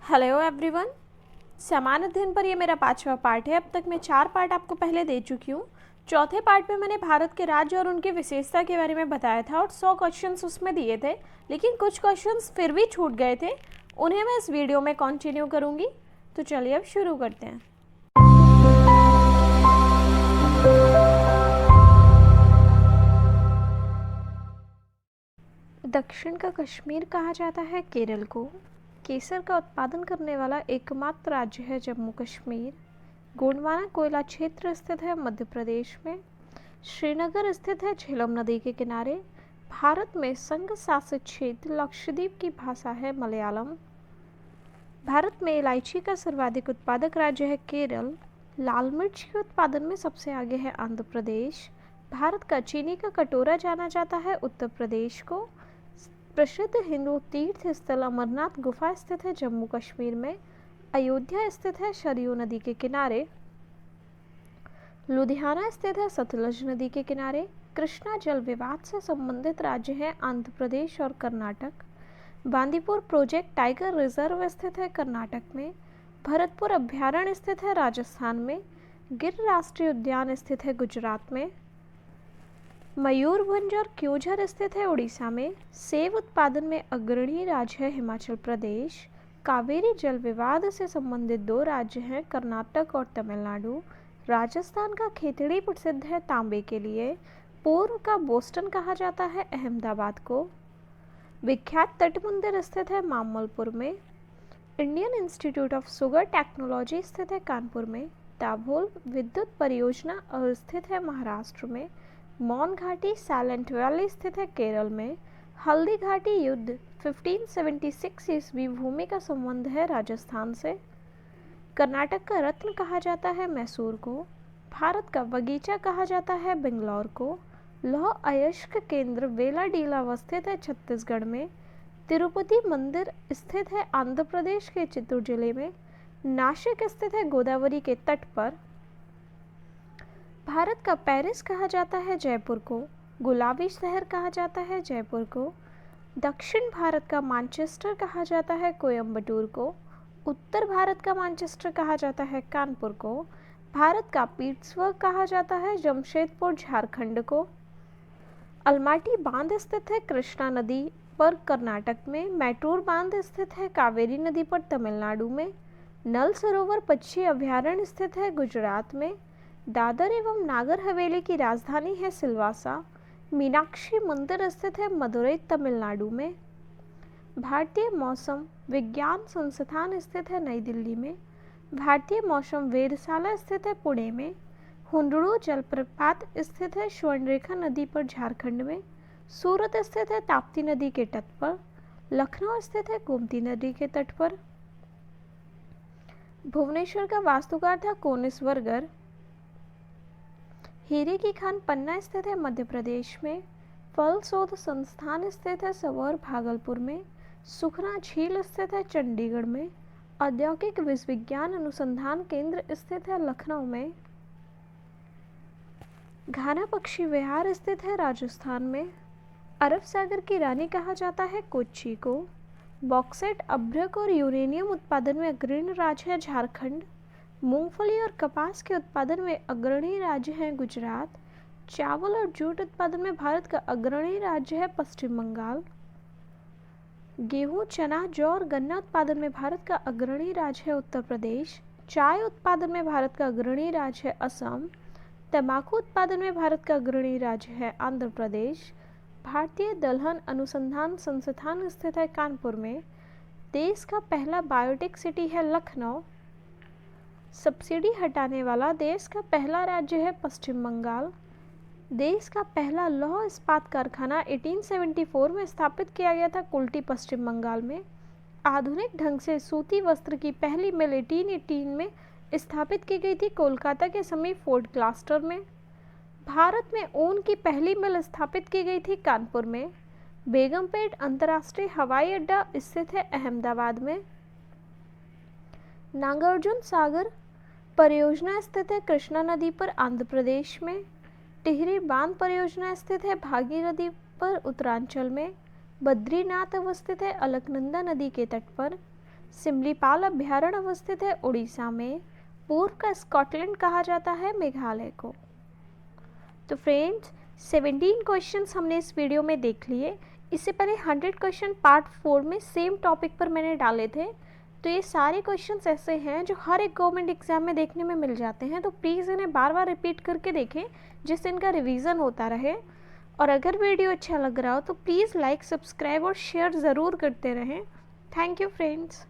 Hello everyone. समान अध्ययन पर ये मेरा 5वां पार्ट है। अब तक मैं 4 पार्ट आपको पहले दे चुकी हूँ। चौथे पार्ट में मैंने भारत के राज्य और उनकी विशेषता के बारे में बताया था और 100 क्वेश्चंस उसमें दिए थे, लेकिन कुछ क्वेश्चंस फिर भी छूट गए थे। उन्हें मैं इस वीडियो में कंटिन्यू करूँगी। तो चलिए अब शुरू करते हैं। दक्षिण का कश्मीर कहा जाता है केरल को। केसर का उत्पादन करने वाला एकमात्र राज्य है जम्मू कश्मीर। गोंडवाना कोयला क्षेत्र स्थित है मध्य प्रदेश में। श्रीनगर स्थित है झेलम नदी के किनारे। भारत में संघ शासित क्षेत्र लक्षद्वीप की भाषा है मलयालम। भारत में इलायची का सर्वाधिक उत्पादक राज्य है केरल। लाल मिर्च के उत्पादन में सबसे आगे है आंध्र प्रदेश। भारत का चीनी का कटोरा जाना जाता है उत्तर प्रदेश को। प्रसिद्ध हिंदू तीर्थ स्थल अमरनाथ गुफा स्थित है जम्मू कश्मीर में। अयोध्या स्थित है सरयू नदी के किनारे। लुधियाना स्थित है सतलज नदी के किनारे। कृष्णा जल विवाद से संबंधित राज्य हैं आंध्र प्रदेश और Karnataka. Bandipur project tiger reserve स्थित है कर्नाटक में। भरतपुर अभ्यारण्य स्थित है राजस्थान में। गिर राष्ट्रीय उद्यान स्थित है गुजरात में। मयूरभंज और क्योंझर स्थित है उड़ीसा में। सेब उत्पादन में अग्रणी राज्य है हिमाचल प्रदेश। कावेरी जल विवाद से संबंधित 2 राज्य हैं कर्नाटक और तमिलनाडु। राजस्थान का खेतड़ी प्रसिद्ध है तांबे के लिए। पूर्व का बोस्टन कहा जाता है अहमदाबाद को। विख्यात तट मंदिर स्थित है मामलपुर में। Indian institute of sugar technology स्थित है कानपुर में। दाभोल विद्युत परियोजना स्थित है महाराष्ट्र में। मौन घाटी साइलेंट वैली स्थित है केरल में। हल्दी घाटी युद्ध 1576 ईस्वी भूमि का संबंध है राजस्थान से। कर्नाटक का रत्न कहा जाता है मैसूर को। भारत का बगीचा कहा जाता है बेंगलोर को। लौह अयस्क केंद्र वेलाडीला अवस्थित है छत्तीसगढ़ में। तिरुपति मंदिर स्थित है आंध्र प्रदेश के चित्तूर जिले में। नासिक स्थित है गोदावरी के तट पर। भारत का पेरिस कहा जाता है जयपुर को। गुलाबी शहर कहा जाता है जयपुर को। दक्षिण भारत का मैनचेस्टर कहा जाता है कोयम्बटूर को। उत्तर भारत का मैनचेस्टर कहा जाता है कानपुर को। भारत का पीट्सबर्ग कहा जाता है जमशेदपुर झारखंड को। अलमाटी बांध स्थित है कृष्णा नदी पर कर्नाटक में। मैटूर बांध स्थित है कावेरी नदी पर तमिलनाडु में। नल सरोवर पक्षी अभ्यारण्य स्थित है गुजरात में। दादर एवं नागर हवेली की राजधानी है सिलवासा। मीनाक्षी मंदिर स्थित है मदुरई तमिलनाडु में। भारतीय मौसम विज्ञान संस्थान स्थित है नई दिल्ली में। भारतीय मौसम वेधशाला स्थित है पुणे में। हुंडरू जलप्रपात स्थित है स्वर्णरेखा नदी पर झारखंड में। सूरत स्थित है ताप्ती नदी के तट पर। लखनऊ स्थित है गोमती नदी के तट पर। भुवनेश्वर का वास्तुकार था कोनिस्वर्गर। हीरे की खान पन्ना स्थित है मध्य प्रदेश में। फल शोध संस्थान स्थित है सबौर भागलपुर में। सुखना झील स्थित है चंडीगढ़ में। औद्योगिक विज्ञान अनुसंधान केंद्र स्थित है लखनऊ में। घाना पक्षी विहार स्थित है राजस्थान में। अरब सागर की रानी कहा जाता है कोच्चि को। बॉक्साइट अभ्रक और यूरेनियम उत्पादन में अग्रणी राज्य है झारखंड। मूंगफली और कपास के उत्पादन में अग्रणी राज्य है गुजरात। चावल और जूट उत्पादन में भारत का अग्रणी राज्य है पश्चिम बंगाल। गेहूं, चना, जौ और गन्ना उत्पादन में भारत का अग्रणी राज्य है उत्तर प्रदेश। चाय उत्पादन में भारत का अग्रणी राज्य है असम। तंबाकू उत्पादन में भारत का अग्रणी राज्य है आंध्र प्रदेश। भारतीय दलहन अनुसंधान संस्थान स्थित है कानपुर में। देश का पहला बायोटेक सिटी है लखनऊ। सब्सिडी हटाने वाला देश का पहला राज्य है पश्चिम बंगाल। देश का पहला लौह इस्पात कारखाना 1874 में स्थापित किया गया था कुल्टी पश्चिम बंगाल में। आधुनिक ढंग से सूती वस्त्र की पहली मिल 1818 में स्थापित की गई थी कोलकाता के समीप फोर्ट ग्लास्टर में। भारत में ऊन की पहली मिल स्थापित की गई थी कानपुर में। बेगमपेट अंतर्राष्ट्रीय हवाई अड्डा स्थित है अहमदाबाद में। नागार्जुन सागर परियोजना स्थित है कृष्णा नदी पर आंध्र प्रदेश में। टिहरी बांध परियोजना स्थित है भागीरथी पर उत्तरांचल में। बद्रीनाथ अवस्थित है अलकनंदा नदी के तट पर। सिमलीपाल अभ्यारण्य अवस्थित है उड़ीसा में। पूर्व का स्कॉटलैंड कहा जाता है मेघालय को। तो फ्रेंड्स 17 क्वेश्चंस हमने इस वीडियो में देख लिए। इससे पहले 100 क्वेश्चन पार्ट 4 में सेम टॉपिक पर मैंने डाले थे। तो ये सारे क्वेश्चंस ऐसे हैं जो हर एक गवर्नमेंट एग्जाम में देखने में मिल जाते हैं। तो प्लीज़ इन्हें बार बार रिपीट करके देखें जिससे इनका रिवीजन होता रहे। और अगर वीडियो अच्छा लग रहा हो तो प्लीज़ लाइक, सब्सक्राइब और शेयर ज़रूर करते रहें। Thank you friends.